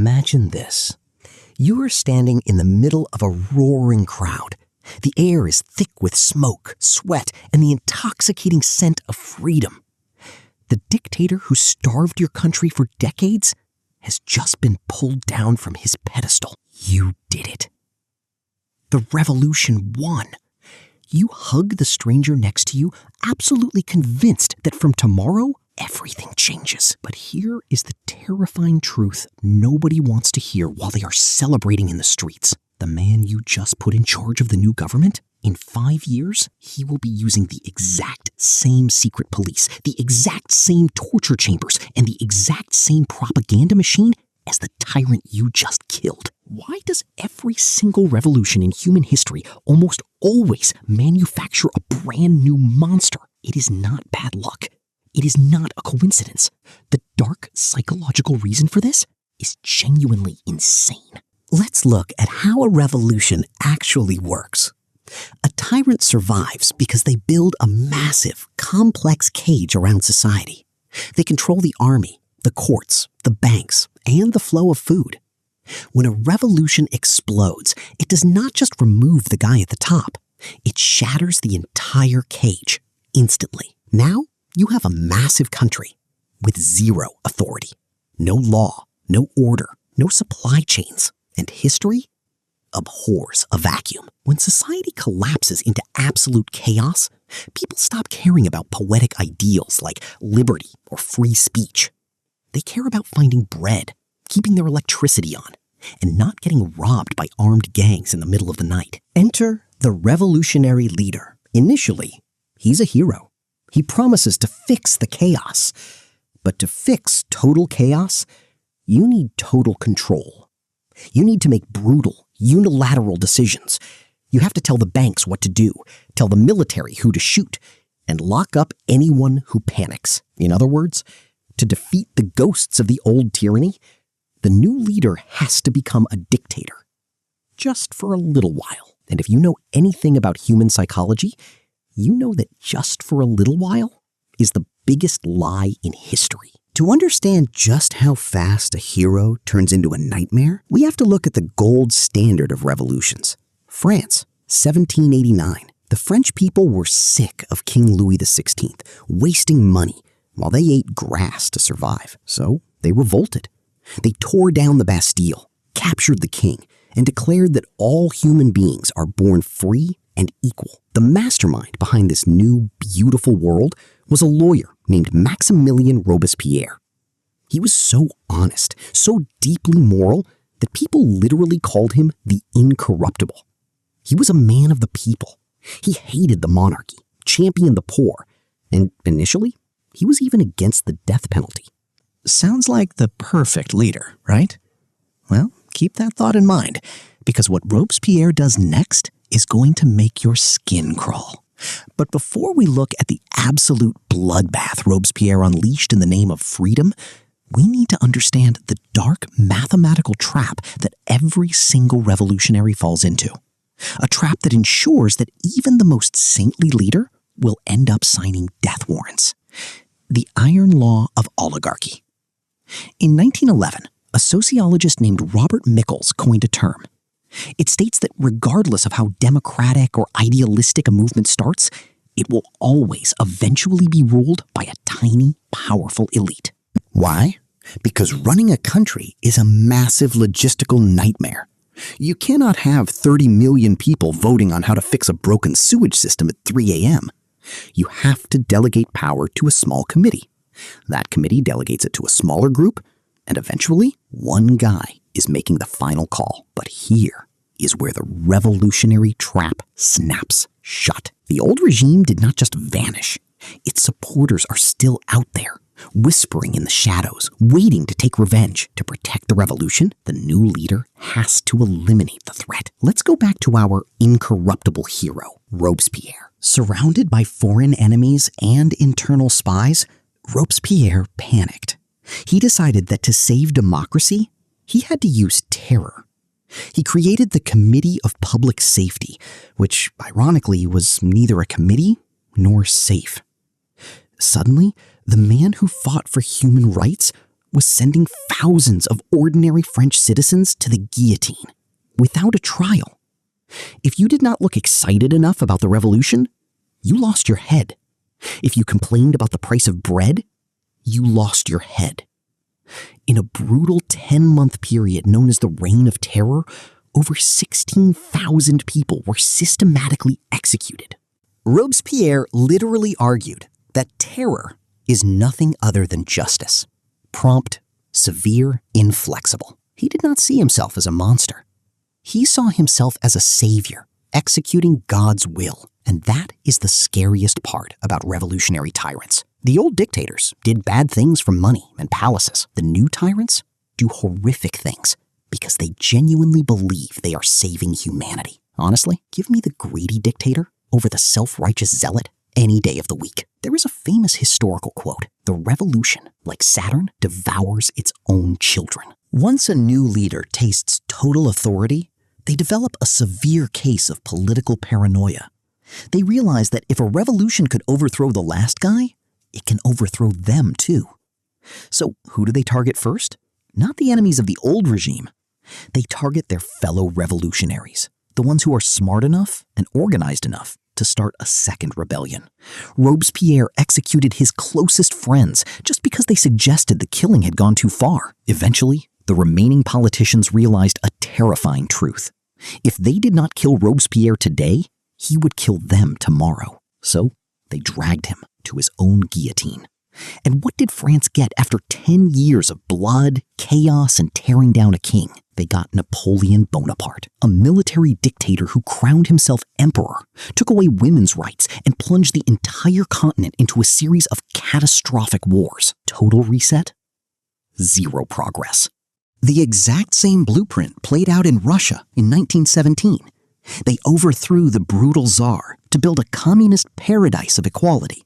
Imagine this. You are standing in the middle of a roaring crowd. The air is thick with smoke, sweat, and the intoxicating scent of freedom. The dictator who starved your country for decades has just been pulled down from his pedestal. You did it. The revolution won. You hug the stranger next to you, absolutely convinced that from tomorrow, everything changes. But here is the terrifying truth nobody wants to hear while they are celebrating in the streets. The man you just put in charge of the new government, in 5 years, he will be using the exact same secret police, the exact same torture chambers, and the exact same propaganda machine as the tyrant you just killed. Why does every single revolution in human history almost always manufacture a brand new monster? It is not bad luck. It is not a coincidence. The dark psychological reason for this is genuinely insane. Let's look at how a revolution actually works. A tyrant survives because they build a massive, complex cage around society. They control the army, the courts, the banks, and the flow of food. When a revolution explodes, it does not just remove the guy at the top. It shatters the entire cage instantly. Now, you have a massive country with zero authority. No law, no order, no supply chains, and history abhors a vacuum. When society collapses into absolute chaos, people stop caring about poetic ideals like liberty or free speech. They care about finding bread, keeping their electricity on, and not getting robbed by armed gangs in the middle of the night. Enter the revolutionary leader. Initially, he's a hero. He promises to fix the chaos. But to fix total chaos, you need total control. You need to make brutal, unilateral decisions. You have to tell the banks what to do, tell the military who to shoot, and lock up anyone who panics. In other words, to defeat the ghosts of the old tyranny, the new leader has to become a dictator. Just for a little while. And if you know anything about human psychology, you know that just for a little while is the biggest lie in history. To understand just how fast a hero turns into a nightmare, we have to look at the gold standard of revolutions. France, 1789. The French people were sick of King Louis XVI wasting money while they ate grass to survive. So they revolted. They tore down the Bastille, captured the king, and declared that all human beings are born free and equal. The mastermind behind this new, beautiful world was a lawyer named Maximilien Robespierre. He was so honest, so deeply moral, that people literally called him the Incorruptible. He was a man of the people. He hated the monarchy, championed the poor, and initially, he was even against the death penalty. Sounds like the perfect leader, right? Well, keep that thought in mind, because what Robespierre does next is going to make your skin crawl. But before we look at the absolute bloodbath Robespierre unleashed in the name of freedom, we need to understand the dark mathematical trap that every single revolutionary falls into. A trap that ensures that even the most saintly leader will end up signing death warrants. The iron law of oligarchy. In 1911, a sociologist named Robert Michels coined a term. It states that regardless of how democratic or idealistic a movement starts, it will always eventually be ruled by a tiny, powerful elite. Why? Because running a country is a massive logistical nightmare. You cannot have 30 million people voting on how to fix a broken sewage system at 3 a.m. You have to delegate power to a small committee. That committee delegates it to a smaller group, and eventually, one guy is making the final call. But here is where the revolutionary trap snaps shut. The old regime did not just vanish. Its supporters are still out there, whispering in the shadows, waiting to take revenge. To protect the revolution, the new leader has to eliminate the threat. Let's go back to our incorruptible hero, Robespierre. Surrounded by foreign enemies and internal spies, Robespierre panicked. He decided that to save democracy, he had to use terror. He created the Committee of Public Safety, which ironically was neither a committee nor safe. Suddenly, the man who fought for human rights was sending thousands of ordinary French citizens to the guillotine without a trial. If you did not look excited enough about the revolution, you lost your head. If you complained about the price of bread, you lost your head. In a brutal 10-month period known as the Reign of Terror, over 16,000 people were systematically executed. Robespierre literally argued that terror is nothing other than justice. Prompt, severe, inflexible. He did not see himself as a monster. He saw himself as a savior, executing God's will. And that is the scariest part about revolutionary tyrants. The old dictators did bad things for money and palaces. The new tyrants do horrific things because they genuinely believe they are saving humanity. Honestly, give me the greedy dictator over the self-righteous zealot any day of the week. There is a famous historical quote: "The revolution, like Saturn, devours its own children." Once a new leader tastes total authority, they develop a severe case of political paranoia. They realize that if a revolution could overthrow the last guy, it can overthrow them too. So who do they target first? Not the enemies of the old regime. They target their fellow revolutionaries, the ones who are smart enough and organized enough to start a second rebellion. Robespierre executed his closest friends just because they suggested the killing had gone too far. Eventually, the remaining politicians realized a terrifying truth. If they did not kill Robespierre today, he would kill them tomorrow. So they dragged him to his own guillotine. And what did France get after 10 years of blood, chaos, and tearing down a king? They got Napoleon Bonaparte, a military dictator who crowned himself emperor, took away women's rights, and plunged the entire continent into a series of catastrophic wars. Total reset? Zero progress. The exact same blueprint played out in Russia in 1917. They overthrew the brutal Tsar to build a communist paradise of equality.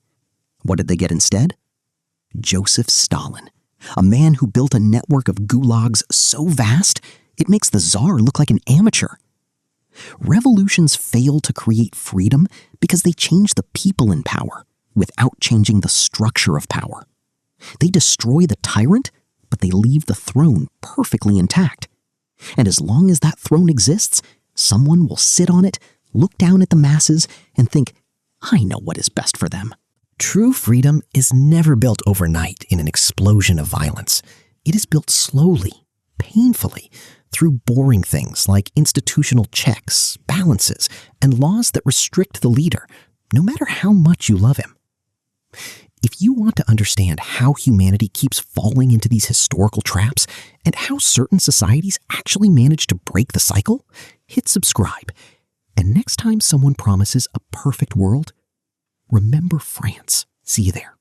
What did they get instead? Joseph Stalin, a man who built a network of gulags so vast it makes the Tsar look like an amateur. Revolutions fail to create freedom because they change the people in power without changing the structure of power. They destroy the tyrant, but they leave the throne perfectly intact. And as long as that throne exists, someone will sit on it, look down at the masses, and think, I know what is best for them. True freedom is never built overnight in an explosion of violence. It is built slowly, painfully, through boring things like institutional checks, balances, and laws that restrict the leader, no matter how much you love him. If you want to understand how humanity keeps falling into these historical traps and how certain societies actually manage to break the cycle, hit subscribe. And next time someone promises a perfect world, remember France. See you there.